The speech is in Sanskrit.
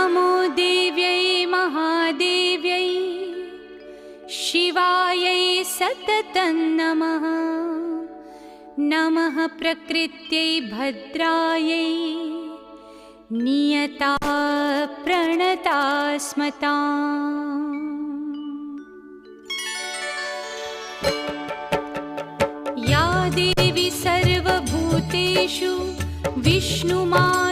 नमो देव्यै महादेव्यै शिवायै सततं नमः। नमः प्रकृत्यै भद्रायै नियता प्रणता स्मताम्। या देवी सर्वभूतेषु विष्णुमा